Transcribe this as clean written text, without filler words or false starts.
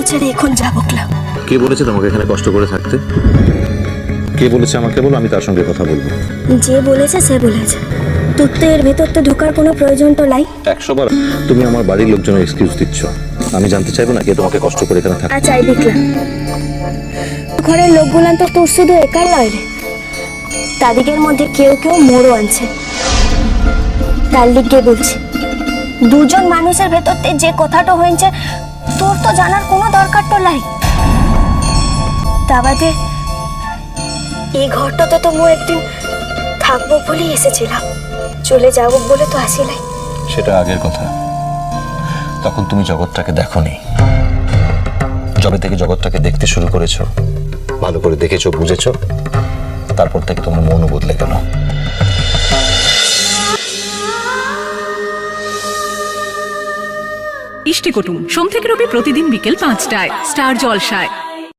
ছেড়ে এখন যাবো ক্লাব। কে বলেছে তোমাকে এখানে কষ্ট করে থাকতে? কে বলেছে আমাকে বলো, আমি তার সঙ্গে কথা বলবো। যে বলেছে সে বলেছে, তোর তো এর ভেতর তো ঢোকার কোনো প্রয়োজন তো নাই। 100 বার তুমি আমার বাড়ির লোকজনের এক্সকিউজ দিচ্ছ। আমি জানতে চাইবো না কে তোমাকে কষ্ট করে এখানে থাকে। আচ্ছা দেখলাম ঘরের লোকগুলান তো তোর শুধু একার নয় রে, তাদিগের মধ্যে কেউ কেউ মোড়ও আনছে। তার লিগে বলছি, দুজন মানুষের ভেতর যে কথাটা হয়েছে তোর তো জানার কোনো দরকার তো নাই। তা বাদে এই ঘরটাতে তো মই একদিন থাকবো বলেই এসেছিলাম, চলে যাবো বলে তো আসি নাই। সেটা আগের কথা, তখন তুমি জগৎটাকে দেখোনি। যবে থেকে জগৎটাকে দেখতে শুরু করেছো, ভালো করে দেখেছো, বুঝেছো, তারপর থেকে তোমার মনও বদলে গেল। ইষ্টি কুটুম সোম থেকে রবি প্রতিদিন বিকেল 5টায় স্টার জলসায়।